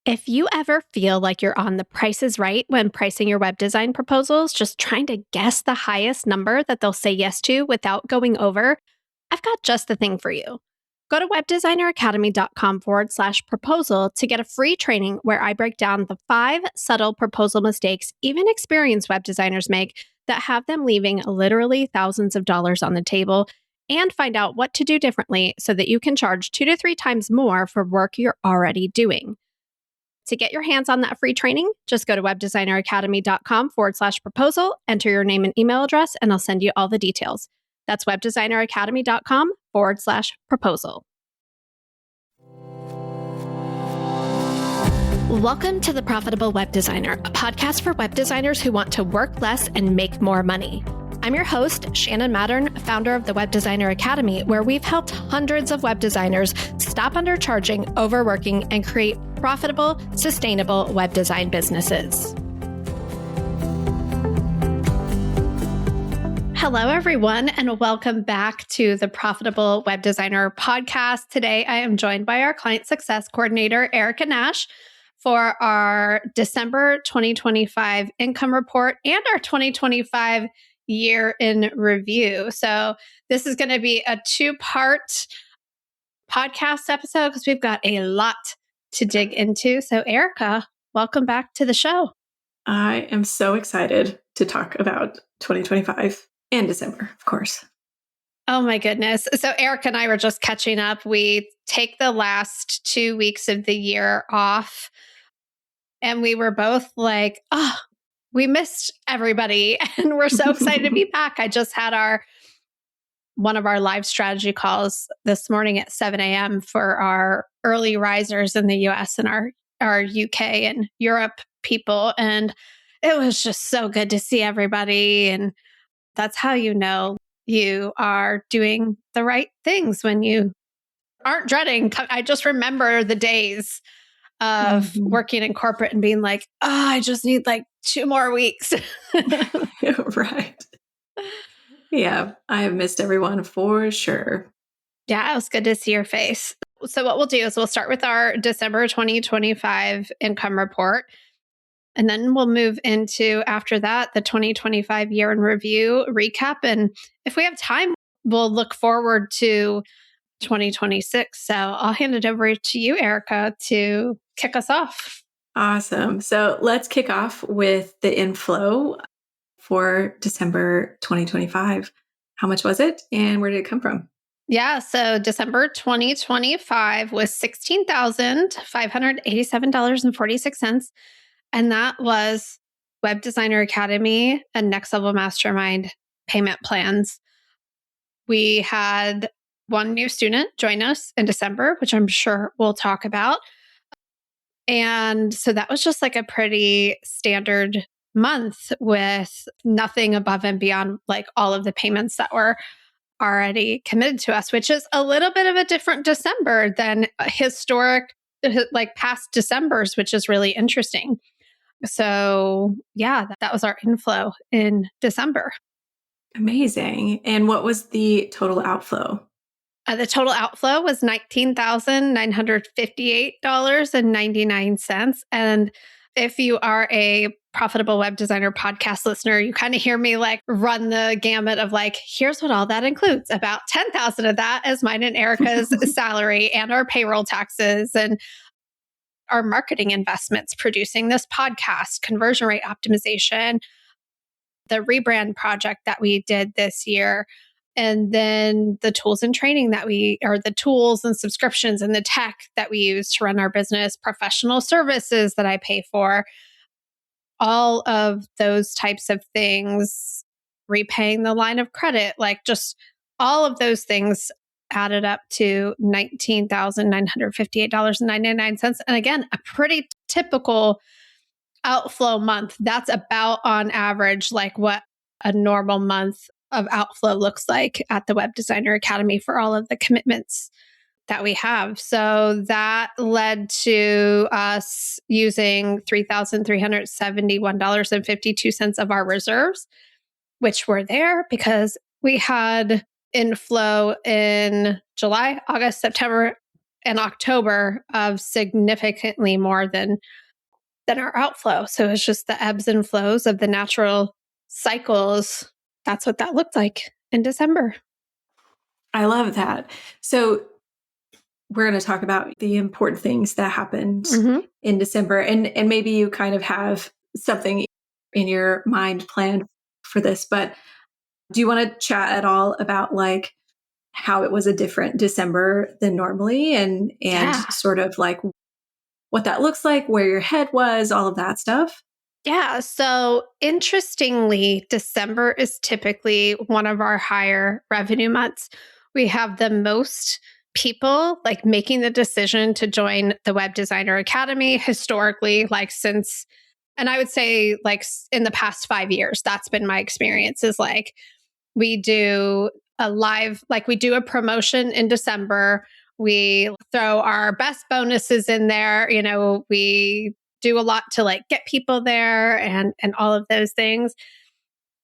If you ever feel like you're on the Price is Right when pricing your web design proposals, just trying to guess the highest number that they'll say yes to without going over, I've got just the thing for you. Go to webdesigneracademy.com/proposal to get a free training where I break down the 5 subtle proposal mistakes even experienced web designers make that have them leaving literally thousands of dollars on the table, and find out what to do differently so that you can charge 2 to 3 times more for work you're already doing. To get your hands on that free training, just go to webdesigneracademy.com/proposal, enter your name and email address, and I'll send you all the details. That's webdesigneracademy.com/proposal. Welcome to The Profitable Web Designer, a podcast for web designers who want to work less and make more money. I'm your host, Shannon Mattern, founder of the Web Designer Academy, where we've helped hundreds of web designers stop undercharging, overworking, and create profitable, sustainable web design businesses. Hello, everyone, and welcome back to the Profitable Web Designer podcast. Today, I am joined by our Client Success Coordinator, Erica Nash, for our December 2025 income report and our 2025 year in review. So this is going to be a 2-part podcast episode because we've got a lot to dig into. So Erica, welcome back to the show. I am so excited to talk about 2025 and December, of course. Oh my goodness. So Erica and I were just catching up. We take the last 2 weeks of the year off, and we were both like, oh, we missed everybody and we're so excited to be back. I just had one of our live strategy calls this morning at 7 a.m. for our early risers in the US and our UK and Europe people. And it was just so good to see everybody. And that's how you know you are doing the right things when you aren't dreading. I just remember the days of working in corporate and being like, oh, I just need like 2 more weeks. Right. Yeah, I have missed everyone for sure. Yeah, it was good to see your face. So what we'll do is we'll start with our December 2025 income report. And then we'll move into, after that, the 2025 year in review recap. And if we have time, we'll look forward to 2026. So I'll hand it over to you, Erica, to kick us off. Awesome. So let's kick off with the inflow for December 2025. How much was it and where did it come from? Yeah, so December 2025 was $16,587.46. And that was Web Designer Academy and Next Level Mastermind payment plans. We had one new student join us in December, which I'm sure we'll talk about. And so that was just like a pretty standard month with nothing above and beyond like all of the payments that were already committed to us, which is a little bit of a different December than historic, like past Decembers, which is really interesting. So yeah, that was our inflow in December. Amazing. And what was the total outflow? The total outflow was $19,958.99. And if you are a Profitable Web Designer podcast listener, you kind of hear me like run the gamut of like, here's what all that includes. About 10,000 of that is mine and Erica's salary and our payroll taxes and our marketing investments, producing this podcast, conversion rate optimization, the rebrand project that we did this year, and then the tools and training the tools and subscriptions and the tech that we use to run our business, professional services that I pay for, all of those types of things, repaying the line of credit, like just all of those things added up to $19,958.99. And again, a pretty typical outflow month. That's about on average, like what a normal month of outflow looks like at the Web Designer Academy for all of the commitments that we have. So that led to us using $3,371.52 of our reserves, which were there because we had inflow in July, August, September, and October of significantly more than our outflow. So it's just the ebbs and flows of the natural cycles. That's what that looked like in December. I love that. So we're going to talk about the important things that happened in December, and maybe you kind of have something in your mind planned for this, but do you want to chat at all about like how it was a different December than normally, and sort of like what that looks like, where your head was, all of that stuff? Yeah. So interestingly, December is typically one of our higher revenue months. We have the most people like making the decision to join the Web Designer Academy historically, like since, and I would say like in the past 5 years, that's been my experience is like we do a live, like we do a promotion in December. We throw our best bonuses in there. You know, we do a lot to like get people there and all of those things.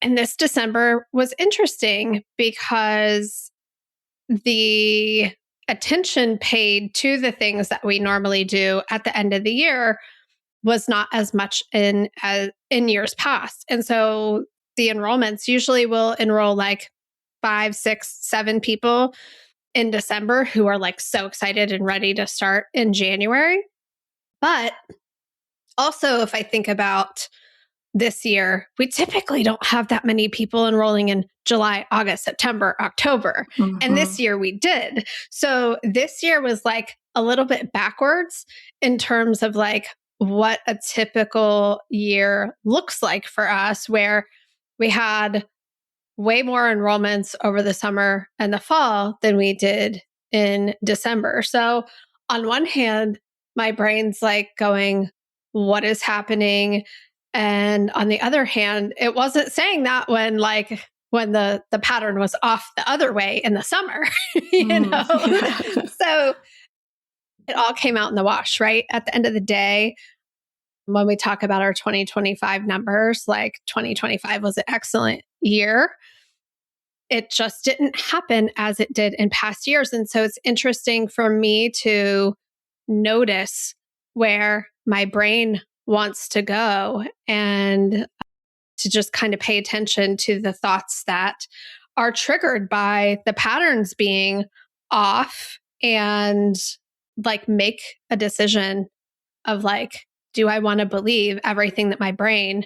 And this December was interesting because the attention paid to the things that we normally do at the end of the year was not as much in years past. And so the enrollments usually will enroll like 5, 6, 7 people in December who are like so excited and ready to start in January. But also, if I think about this year, we typically don't have that many people enrolling in July, August, September, October. And this year we did. So this year was like a little bit backwards in terms of like what a typical year looks like for us, where we had way more enrollments over the summer and the fall than we did in December. So on one hand, my brain's like going, what is happening? And on the other hand, it wasn't saying that when the pattern was off the other way in the summer, you know? So it all came out in the wash, right? At the end of the day, when we talk about our 2025 numbers, like 2025 was an excellent year. It just didn't happen as it did in past years. And so it's interesting for me to notice where my brain wants to go and to just kind of pay attention to the thoughts that are triggered by the patterns being off and like make a decision of like, do I want to believe everything that my brain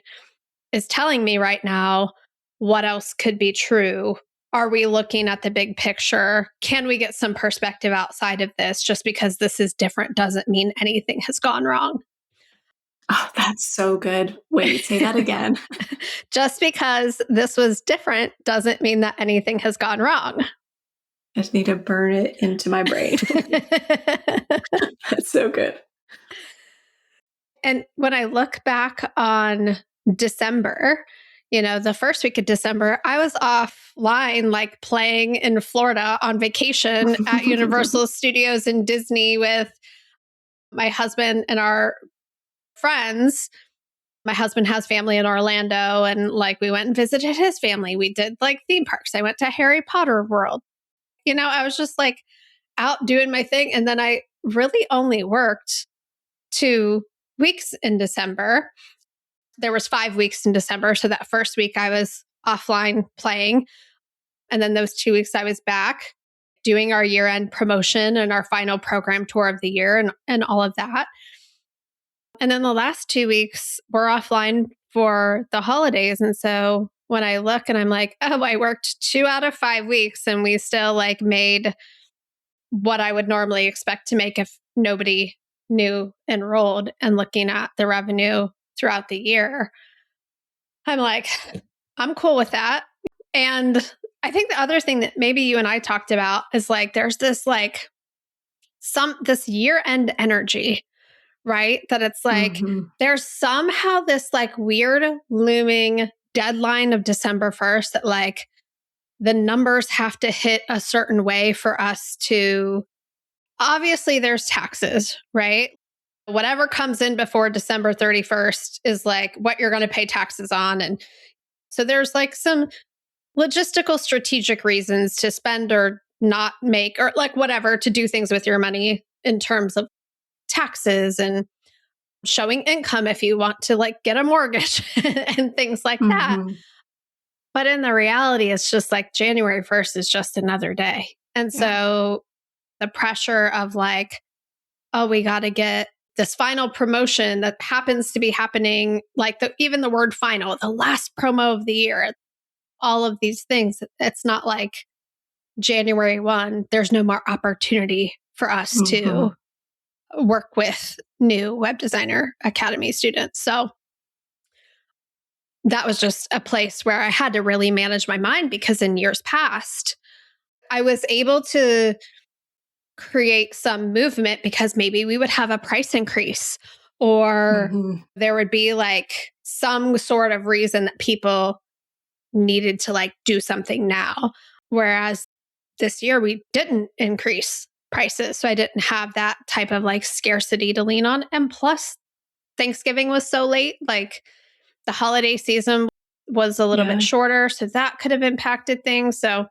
is telling me right now? What else could be true? Are we looking at the big picture? Can we get some perspective outside of this? Just because this is different doesn't mean anything has gone wrong. Oh, that's so good. Wait, say that again. Just because this was different doesn't mean that anything has gone wrong. I just need to burn it into my brain. That's so good. And when I look back on December, you know, the first week of December, I was offline, like playing in Florida on vacation at Universal Studios and Disney with my husband and our friends. My husband has family in Orlando, and like we went and visited his family. We did like theme parks. I went to Harry Potter World. You know, I was just like out doing my thing. And then I really only worked 2 weeks in December. There was 5 weeks in December. So that first week I was offline playing. And then those 2 weeks I was back doing our year-end promotion and our final program tour of the year and all of that. And then the last 2 weeks were offline for the holidays. And so when I look and I'm like, oh, I worked 2 out of 5 weeks and we still like made what I would normally expect to make if nobody new enrolled, and looking at the revenue throughout the year, I'm like, I'm cool with that. And I think the other thing that maybe you and I talked about is like, there's this like this year-end energy, right? That it's like, there's somehow this like weird looming deadline of December 1st that like the numbers have to hit a certain way for us to, obviously there's taxes, right? Whatever comes in before December 31st is like what you're going to pay taxes on. And so there's like some logistical strategic reasons to spend or not make, or like whatever, to do things with your money in terms of taxes and showing income if you want to like get a mortgage and things like that. Mm-hmm. But in the reality, it's just like January 1st is just another day. And Yeah. so the pressure of like, oh, we got to get this final promotion that happens to be happening, like even the word final, the last promo of the year, all of these things. It's not like January 1, there's no more opportunity for us Mm-hmm. to work with new Web Designer Academy students. So that was just a place where I had to really manage my mind, because in years past, I was able to create some movement because maybe we would have a price increase, or Mm-hmm. there would be like some sort of reason that people needed to like do something now. Whereas this year we didn't increase prices. So I didn't have that type of like scarcity to lean on. And plus, Thanksgiving was so late, like the holiday season was a little bit shorter. So that could have impacted things. So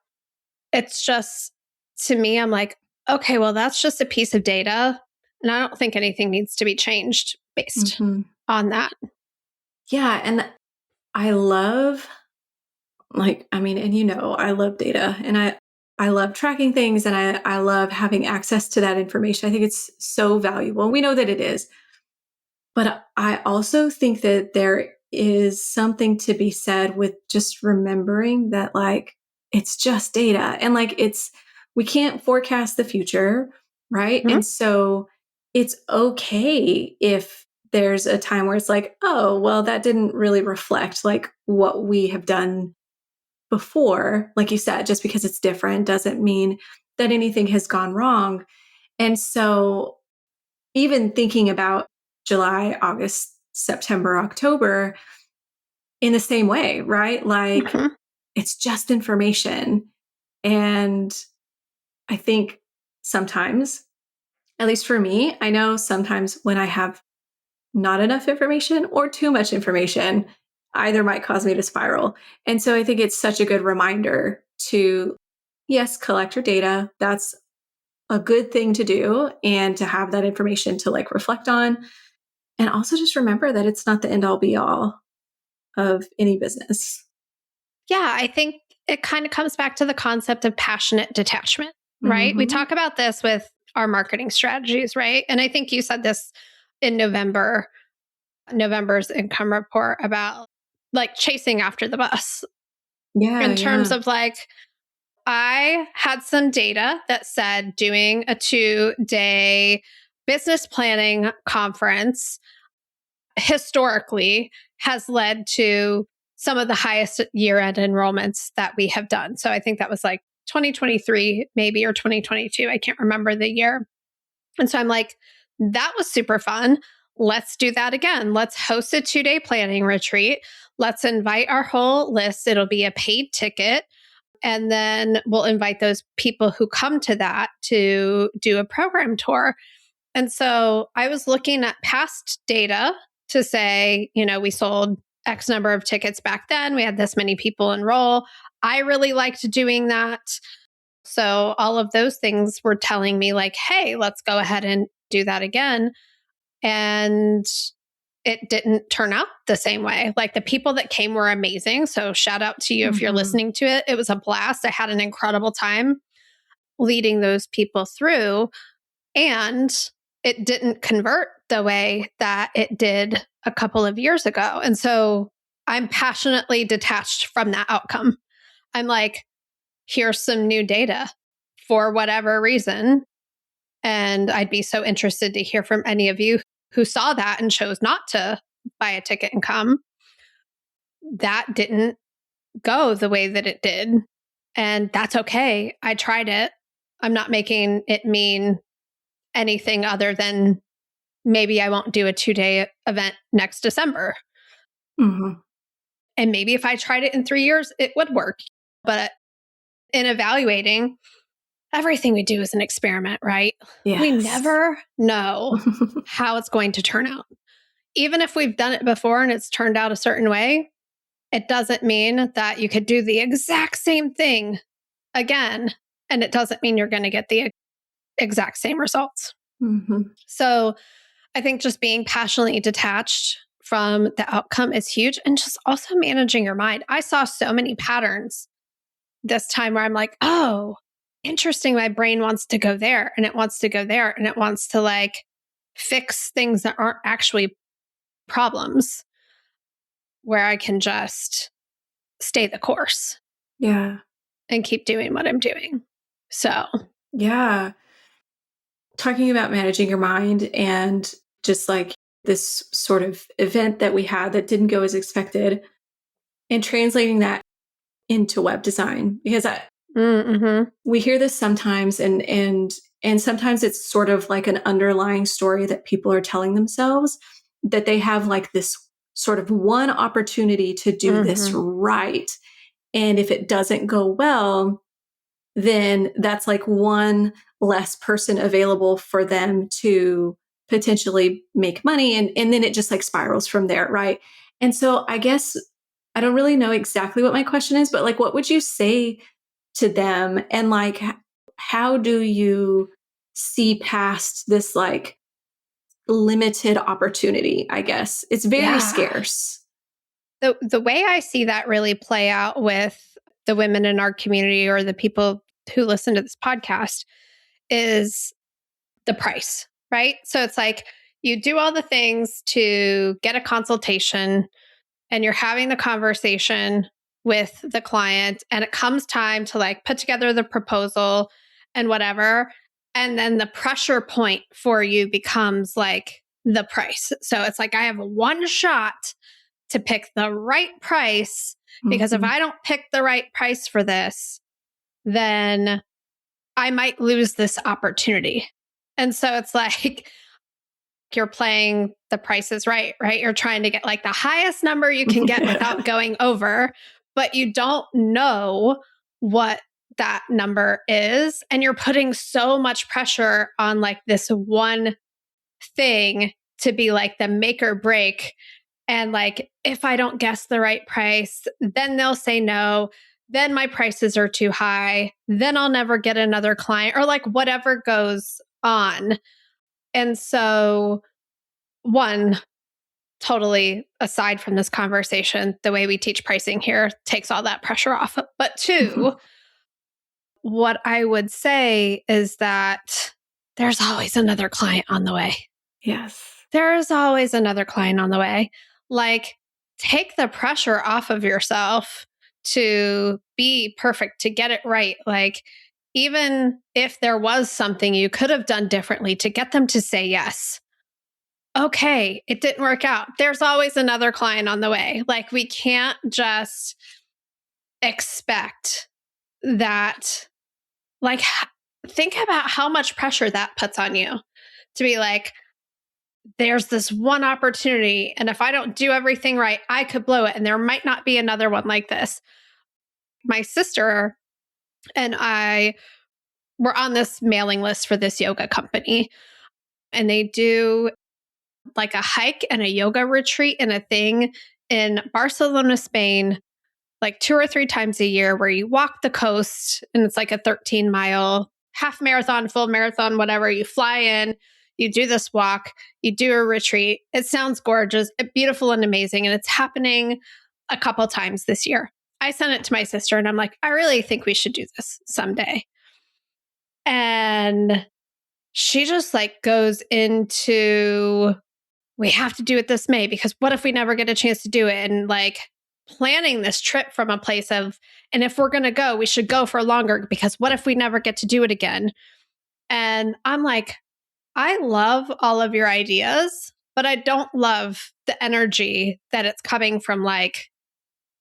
it's just, to me, I'm like, okay, well, that's just a piece of data. And I don't think anything needs to be changed based Mm-hmm. on that. Yeah. And I love, like, I mean, and I love data, and I love tracking things, and I love having access to that information. I think it's so valuable. We know that it is. But I also think that there is something to be said with just remembering that, like, it's just data, and like we can't forecast the future, right? Mhm. And so it's okay if there's a time where it's like, oh, well, that didn't really reflect like what we have done before. Like you said, just because it's different doesn't mean that anything has gone wrong. And so even thinking about July, August, September, October in the same way, right? Like Mhm. it's just information. And I think sometimes, at least for me, I know sometimes when I have not enough information or too much information, either might cause me to spiral. And so I think it's such a good reminder to, yes, collect your data. That's a good thing to do, and to have that information to like reflect on. And also just remember that it's not the end all be all of any business. Yeah, I think it kind of comes back to the concept of passionate detachment, right? We Mm-hmm. talk about this with our marketing strategies, right? And I think you said this in November's income report about like chasing after the bus, Yeah, in terms yeah. of like, I had some data that said doing a 2-day business planning conference historically has led to some of the highest year end enrollments that we have done. So I think that was like 2023, maybe, or 2022. I can't remember the year. And so I'm like, that was super fun. Let's do that again. Let's host a 2-day planning retreat. Let's invite our whole list. It'll be a paid ticket. And then we'll invite those people who come to that to do a program tour. And so I was looking at past data to say, we sold X number of tickets back then. We had this many people enroll. I really liked doing that. So all of those things were telling me like, hey, let's go ahead and do that again. And it didn't turn out the same way. Like the people that came were amazing. So shout out to you if you're Mm-hmm. listening to it. It was a blast. I had an incredible time leading those people through. And it didn't convert the way that it did a couple of years ago. And so I'm passionately detached from that outcome. I'm like, here's some new data for whatever reason. And I'd be so interested to hear from any of you who saw that and chose not to buy a ticket and come. That didn't go the way that it did. And that's okay. I tried it. I'm not making it mean anything other than maybe I won't do a 2-day event next December. Mm-hmm. And maybe if I tried it in 3 years, it would work. But in evaluating, everything we do is an experiment, right? We Yes. never know how it's going to turn out. Even if we've done it before and it's turned out a certain way, it doesn't mean that you could do the exact same thing again. And it doesn't mean you're going to get the exact same results. So I think just being passionately detached from the outcome is huge, and just also managing your mind. I saw so many patterns this time where I'm like, oh, interesting. My brain wants to go there and it wants to go there and it wants to like fix things that aren't actually problems, where I can just stay the course. Yeah. And keep doing what I'm doing. So, yeah. Talking about managing your mind and just like this sort of event that we had that didn't go as expected, and translating that into web design, because we hear this sometimes, and sometimes it's sort of like an underlying story that people are telling themselves, that they have like this sort of one opportunity to do this right. And if it doesn't go well, then that's like one less person available for them to potentially make money. And then it just like spirals from there. Right. And so I guess I don't really know exactly what my question is, but like, what would you say to them? And like, how do you see past this like limited opportunity? I guess it's very scarce. The way I see that really play out with the women in our community or the people who listen to this podcast is the price, right? So it's like you do all the things to get a consultation and you're having the conversation with the client, and it comes time to like put together the proposal and whatever. And then the pressure point for you becomes like the price. So it's like I have one shot to pick the right price, because if I don't pick the right price for this, then I might lose this opportunity. And so it's like you're playing the Price is Right, right? You're trying to get like the highest number you can get without going over, but you don't know what that number is. And you're putting so much pressure on like this one thing to be like the make or break. And like, if I don't guess the right price, then they'll say no. Then my prices are too high. Then I'll never get another client, or like whatever goes on. And so, one, totally aside from this conversation, the way we teach pricing here takes all that pressure off. But two, what I would say is that there's always another client on the way. Yes. There's always another client on the way. Like, take the pressure off of yourself to be perfect, to get it right. Like, even if there was something you could have done differently to get them to say yes. Okay, it didn't work out. There's always another client on the way. Like, we can't just expect that. Like, think about how much pressure that puts on you to be like, there's this one opportunity, and if I don't do everything right, I could blow it, and there might not be another one like this. My sister and I were on this mailing list for this yoga company, and they do like a hike and a yoga retreat and a thing in Barcelona, Spain, like 2 or 3 times a year, where you walk the coast, and it's like a 13-mile half marathon, full marathon, whatever. You fly in, you do this walk, you do a retreat. It sounds gorgeous, beautiful and amazing. And it's happening a couple times this year. I sent it to my sister and I'm like, I really think we should do this someday. And she just like goes into, we have to do it this May, because what if we never get a chance to do it? And like planning this trip from a place of, and if we're going to go, we should go for longer, because what if we never get to do it again? And I'm like, I love all of your ideas, but I don't love the energy that it's coming from. Like,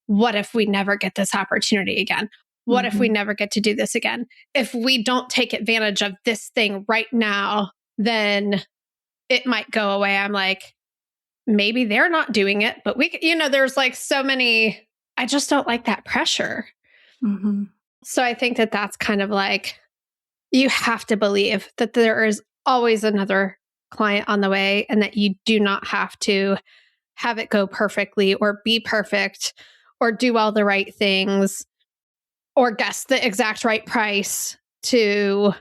what if we never get this opportunity again? What if we never get to do this again? If we don't take advantage of this thing right now, then it might go away. I'm like, maybe they're not doing it, but we, there's like so many, I just don't like that pressure. So I think that that's kind of like, you have to believe that there is always another client on the way, and that you do not have to have it go perfectly or be perfect or do all the right things or guess the exact right price to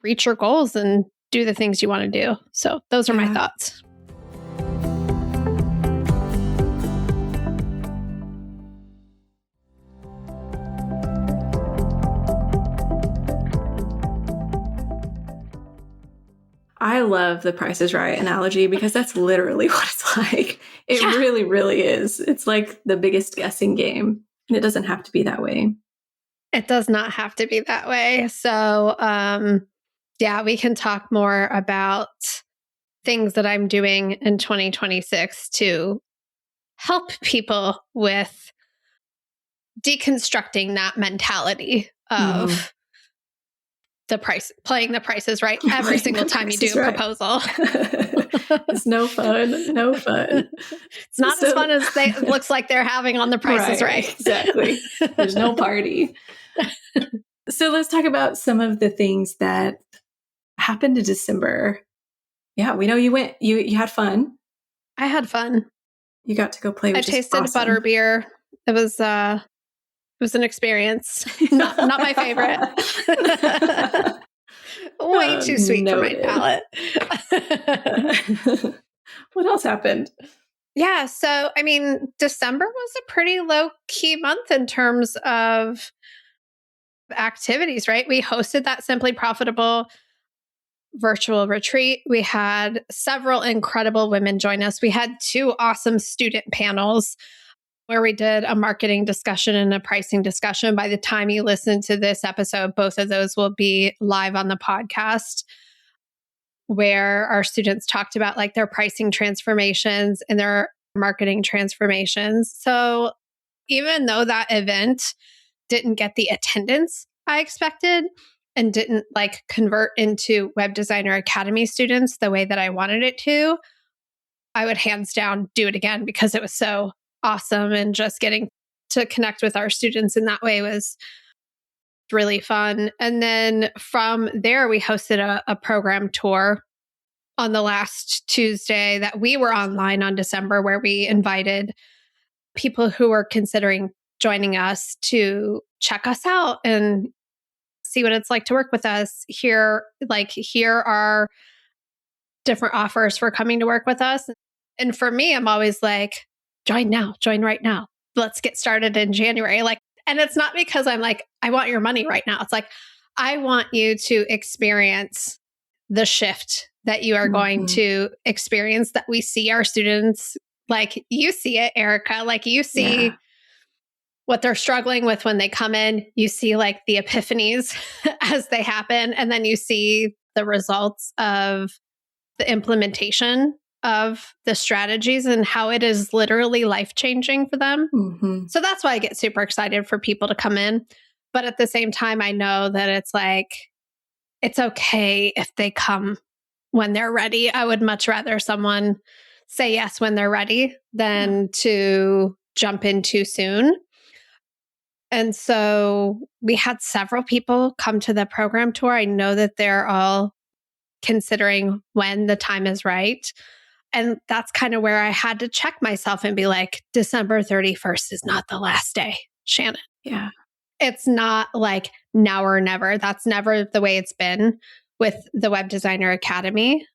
reach your goals and do the things you want to do. So those are my thoughts. I love the Price is Right analogy because that's literally what it's like. It really, really is. It's like the biggest guessing game. And it doesn't have to be that way. It does not have to be that way. So, we can talk more about things that I'm doing in 2026 to help people with deconstructing that mentality of playing the prices right every single time you do a proposal. It's no fun. No fun. It's not as fun as it looks like they're having on the Prices Right. Exactly. There's no party. So let's talk about some of the things that happened in December. Yeah, we know you went. You had fun. I had fun. You got to go play. Which I tasted butterbeer. It was an experiance. Not my favorite. Way too sweet for my palate. What else happened? Yeah. So, I mean, December was a pretty low-key month in terms of activities, right? We hosted that Simply Profitable virtual retreat. We had several incredible women join us. We had 2 awesome student panels where we did a marketing discussion and a pricing discussion. By the time you listen to this episode, both of those will be live on the podcast, where our students talked about like their pricing transformations and their marketing transformations. So even though that event didn't get the attendance I expected and didn't like convert into Web Designer Academy students the way that I wanted it to, I would hands down do it again because it was so awesome. And just getting to connect with our students in that way was really fun. And then from there, we hosted a program tour on the last Tuesday that we were online on December, where we invited people who were considering joining us to check us out and see what it's like to work with us. Here are different offers for coming to work with us. And for me, I'm always like, join now, join right now. Let's get started in January. And it's not because I'm like, I want your money right now. It's like, I want you to experience the shift that you are going to experience, that we see our students, like you see it, Erica, like you see what they're struggling with when they come in. You see like the epiphanies as they happen. And then you see the results of the implementation of the strategies and how it is literally life-changing for them. Mm-hmm. So that's why I get super excited for people to come in. But at the same time, I know that it's like, it's okay if they come when they're ready. I would much rather someone say yes when they're ready than to jump in too soon. And so we had several people come to the program tour. I know that they're all considering when the time is right. And that's kind of where I had to check myself and be like, December 31st is not the last day, Shannon. Yeah. It's not like now or never. That's never the way it's been with the Web Designer Academy,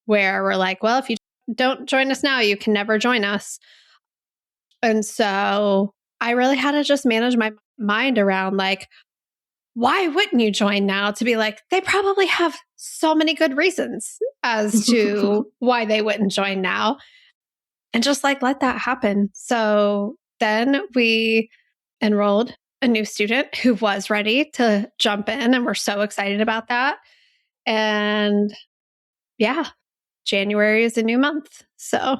where we're like, well, if you don't join us now, you can never join us. And so I really had to just manage my mind around like, why wouldn't you join now? To be like, they probably have so many good reasons as to why they wouldn't join now. And just like, let that happen. So then we enrolled a new student who was ready to jump in, and we're so excited about that. And yeah, January is a new month. So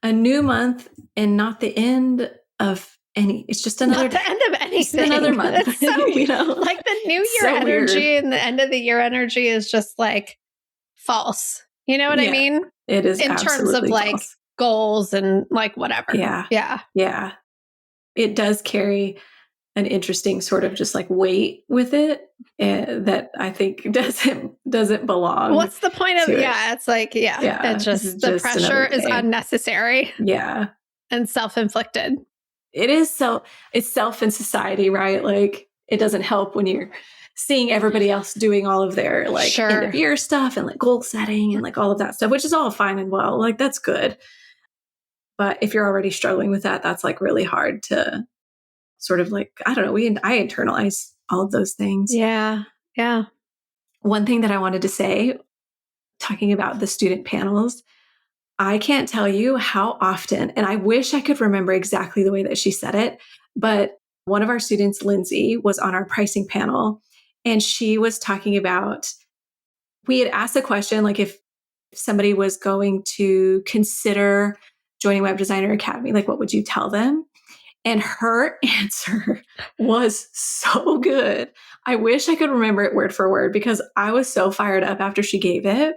a new month and not the end of any. It's just another. Not the end of anything. Just another month. It's so you know, like the new year so energy weird. and the end of the year energy is just like false. You know what I mean? It is in terms of like false. Goals and like whatever. Yeah. Yeah. Yeah. It does carry an interesting sort of just like weight with it that I think doesn't belong. What's the point of it. It's like, it's just the pressure is unnecessary. Yeah. And self-inflicted. It is it's self in society, right? Like it doesn't help when you're seeing everybody else doing all of their like end of year stuff and like goal setting and like all of that stuff, which is all fine and well, like that's good. But if you're already struggling with that, that's like really hard to sort of like, I don't know, I internalize all of those things. Yeah. Yeah. One thing that I wanted to say, talking about the student panels, I can't tell you how often, and I wish I could remember exactly the way that she said it, but one of our students, Lindsay, was on our pricing panel, and she was talking about, we had asked the question, like if somebody was going to consider joining Web Designer Academy, like what would you tell them? And her answer was so good. I wish I could remember it word for word because I was so fired up after she gave it.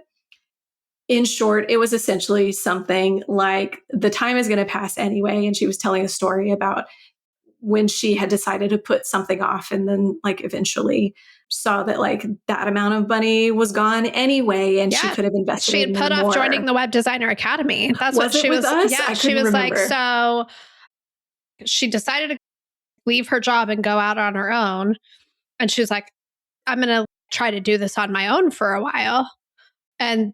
In short, it was essentially something like the time is going to pass anyway. And she was telling a story about when she had decided to put something off and then like eventually saw that like that amount of money was gone anyway. And she could have invested. She had put off joining the Web Designer Academy. That's what she was. Us? Yeah. She was remember. Like, so she decided to leave her job and go out on her own. And she was like, I'm going to try to do this on my own for a while. And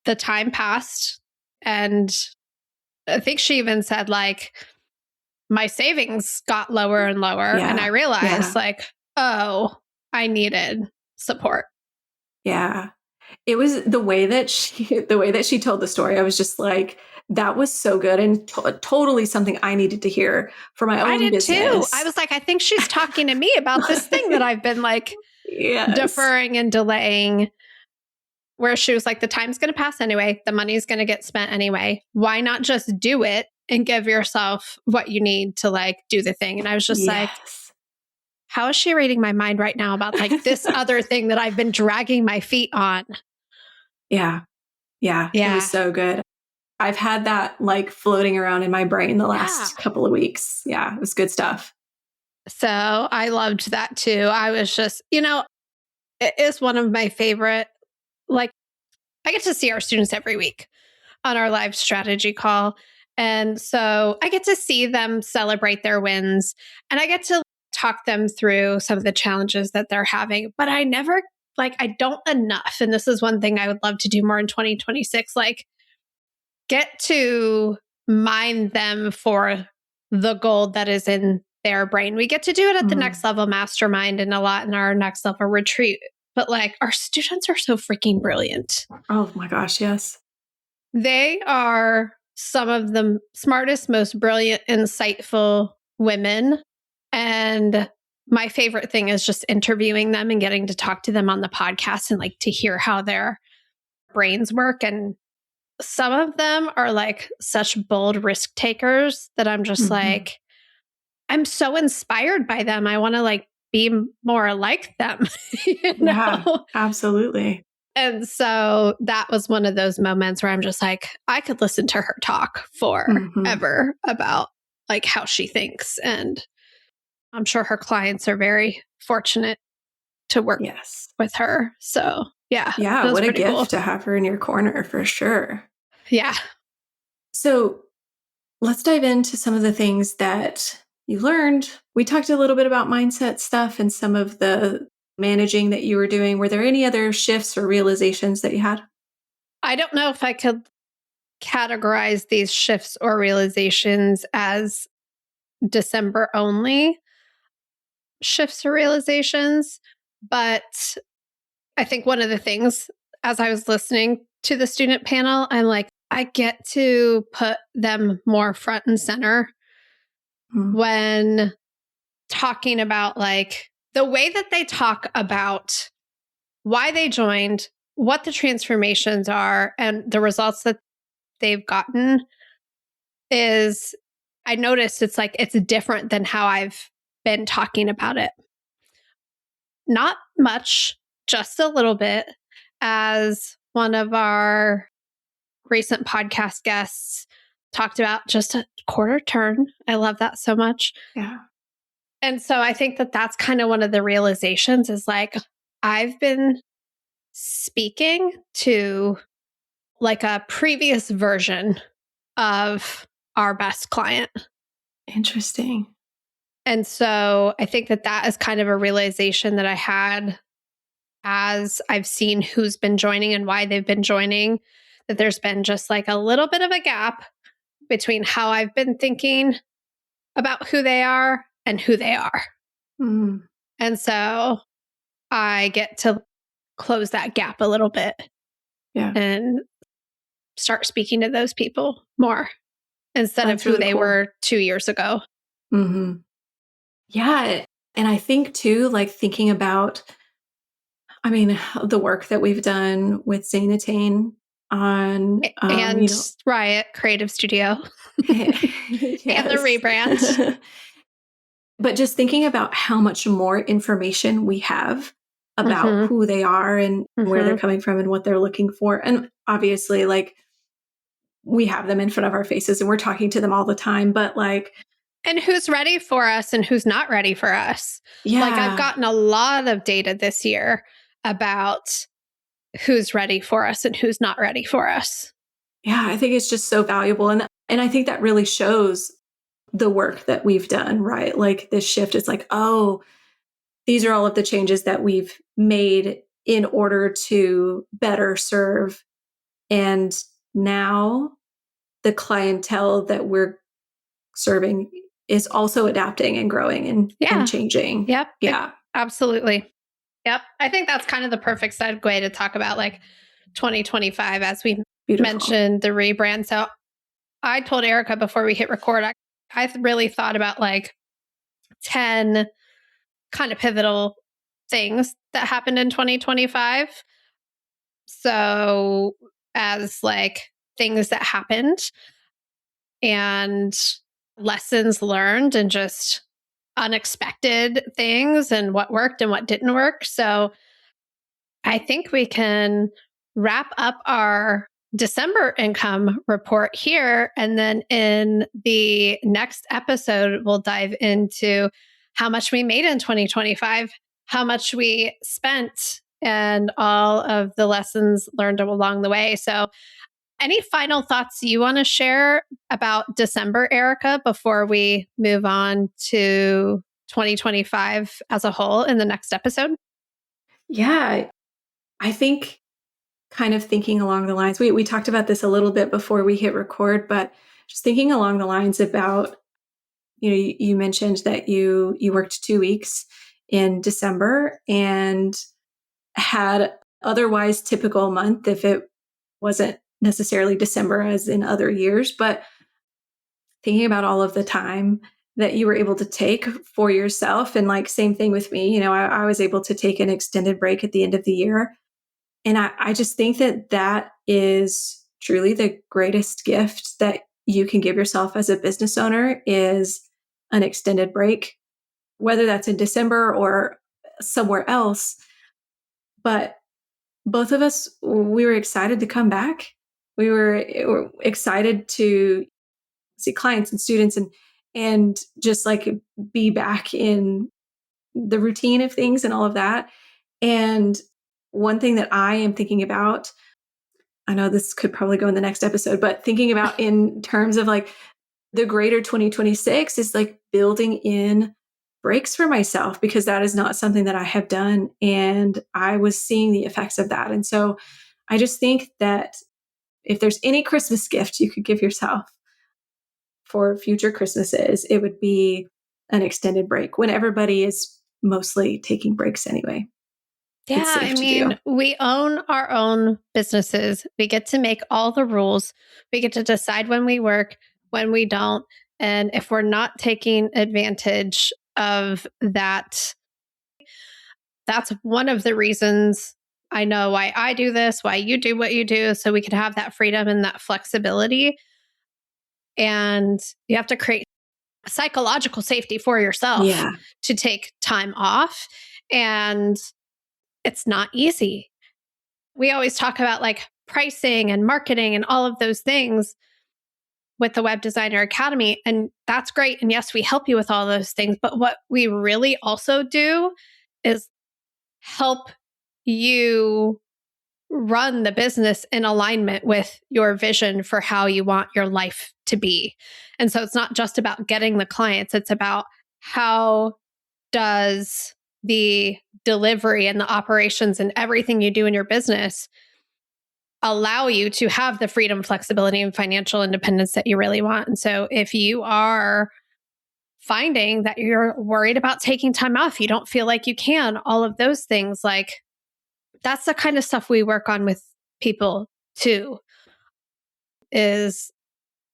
the time passed. And I think she even said like, my savings got lower and lower. Yeah. And I realized like, oh, I needed support. Yeah. It was the way that she told the story. I was just like, that was so good and totally something I needed to hear for my own business. Too. I was like, I think she's talking to me about this thing that I've been like deferring and delaying. Where she was like, the time's going to pass anyway. The money's going to get spent anyway. Why not just do it and give yourself what you need to like do the thing? And I was just like, how is she reading my mind right now about like this other thing that I've been dragging my feet on? Yeah. It was so good. I've had that like floating around in my brain the last couple of weeks. Yeah, it was good stuff. So I loved that too. I was just, it is one of my favorite, like, I get to see our students every week on our live strategy call. And so I get to see them celebrate their wins and I get to talk them through some of the challenges that they're having, but I never I don't enough. And this is one thing I would love to do more in 2026, like get to mine them for the gold that is in their brain. We get to do it at the next level mastermind and a lot in our next level retreat. But like our students are so freaking brilliant. Oh my gosh, yes. They are some of the smartest, most brilliant, insightful women. And my favorite thing is just interviewing them and getting to talk to them on the podcast and like to hear how their brains work. And some of them are like such bold risk takers that I'm just like, I'm so inspired by them. I want to like be more like them. Yeah, absolutely. And so that was one of those moments where I'm just like, I could listen to her talk forever about like how she thinks. And I'm sure her clients are very fortunate to work with her. So yeah. Yeah, what a gift to have her in your corner for sure. Yeah. So let's dive into some of the things that you learned. We talked a little bit about mindset stuff and some of the managing that you were doing. Were there any other shifts or realizations that you had? I don't know if I could categorize these shifts or realizations as December only shifts or realizations, but I think one of the things as I was listening to the student panel, I'm like, I get to put them more front and center when talking about like the way that they talk about why they joined, what the transformations are, and the results that they've gotten is, I noticed it's like, it's different than how I've been talking about it. Not much, just a little bit, as one of our recent podcast guests talked about, just a quarter turn. I love that so much. Yeah. And so I think that that's kind of one of the realizations is like, I've been speaking to like a previous version of our best client. Interesting. And so I think that is kind of a realization that I had as I've seen who's been joining and why they've been joining, that there's been just like a little bit of a gap between how I've been thinking about who they are and who they are. Mm. And so I get to close that gap a little bit. Yeah. And start speaking to those people more instead That's of who really they cool. were 2 years ago. Mm-hmm. Yeah. And I think too, like thinking about, I mean, the work that we've done with Zainatane on, and Riot Creative Studio yes. and the rebrand. But just thinking about how much more information we have about who they are and where they're coming from and what they're looking for. And obviously, like, we have them in front of our faces and we're talking to them all the time, but like, and who's ready for us and who's not ready for us. Yeah. Like, I've gotten a lot of data this year about who's ready for us and who's not ready for us. Yeah, I think it's just so valuable. And I think that really shows the work that we've done, right? Like this shift is like, oh, these are all of the changes that we've made in order to better serve. And now the clientele that we're serving is also adapting and growing and changing. Yep. Yeah. Absolutely. Yep. I think that's kind of the perfect segue to talk about like 2025 as we mentioned the rebrand. So I told Erica before we hit record, I really thought about like 10 kind of pivotal things that happened in 2025. So as like things that happened and lessons learned and just unexpected things and what worked and what didn't work. So I think we can wrap up our December income report here. And then in the next episode, we'll dive into how much we made in 2025, how much we spent, and all of the lessons learned along the way. So, any final thoughts you want to share about December, Erica, before we move on to 2025 as a whole in the next episode? Yeah, I think kind of thinking along the lines, we talked about this a little bit before we hit record, but just thinking along the lines about, you mentioned that you worked 2 weeks in December and had otherwise typical month if it wasn't necessarily December as in other years, but thinking about all of the time that you were able to take for yourself. And like, same thing with me, I was able to take an extended break at the end of the year. And I just think that is truly the greatest gift that you can give yourself as a business owner is an extended break, whether that's in December or somewhere else. But both of us, we were excited to come back. We were excited to see clients and students and just like be back in the routine of things and all of that. And one thing that I am thinking about, I know this could probably go in the next episode, but thinking about in terms of like the greater 2026 is like building in breaks for myself, because that is not something that I have done. And I was seeing the effects of that. And so I just think that if there's any Christmas gift you could give yourself for future Christmases, it would be an extended break when everybody is mostly taking breaks anyway. Yeah, I mean, we own our own businesses. We get to make all the rules. We get to decide when we work, when we don't. And if we're not taking advantage of that, that's one of the reasons I know why I do this, why you do what you do, so we can have that freedom and that flexibility. And you have to create psychological safety for yourself to take time off. And it's not easy. We always talk about like pricing and marketing and all of those things with the Web Designer Academy. And that's great. And yes, we help you with all those things. But what we really also do is help you run the business in alignment with your vision for how you want your life to be. And so it's not just about getting the clients, it's about how does the delivery and the operations and everything you do in your business allow you to have the freedom, flexibility, and financial independence that you really want? And so if you are finding that you're worried about taking time off, you don't feel like you can, all of those things, like that's the kind of stuff we work on with people too, is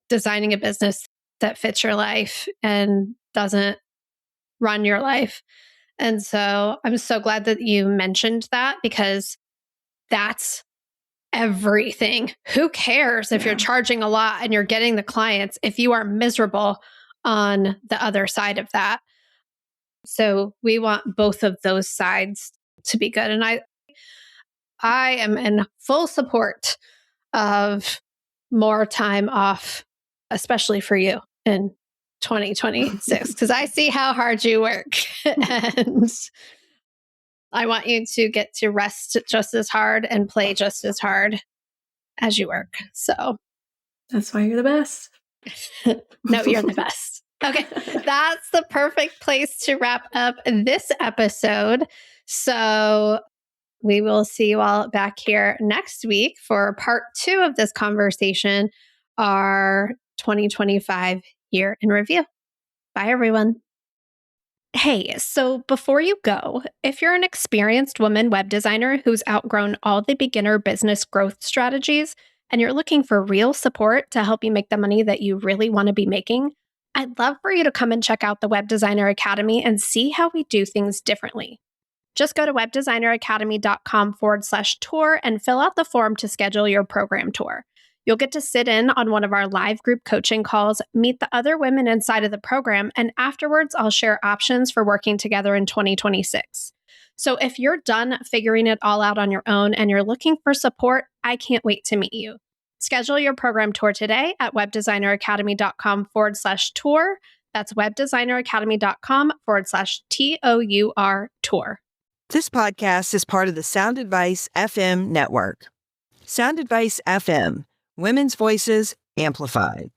designing a business that fits your life and doesn't run your life. And so I'm so glad that you mentioned that, because that's everything. Who cares if you're charging a lot and you're getting the clients if you are miserable on the other side of that? So we want both of those sides to be good. And I am in full support of more time off, especially for you in 2026, because I see how hard you work. And I want you to get to rest just as hard and play just as hard as you work. So that's why you're the best. No, you're the best. Okay, that's the perfect place to wrap up this episode. So we will see you all back here next week for part 2 of this conversation, our 2025 year in review. Bye, everyone. Hey, so before you go, if you're an experienced woman web designer who's outgrown all the beginner business growth strategies and you're looking for real support to help you make the money that you really want to be making, I'd love for you to come and check out the Web Designer Academy and see how we do things differently. Just go to webdesigneracademy.com/tour and fill out the form to schedule your program tour. You'll get to sit in on one of our live group coaching calls, meet the other women inside of the program, and afterwards, I'll share options for working together in 2026. So if you're done figuring it all out on your own and you're looking for support, I can't wait to meet you. Schedule your program tour today at webdesigneracademy.com/tour. That's webdesigneracademy.com/TOUR tour. This podcast is part of the Sound Advice FM network. Sound Advice FM, women's voices amplified.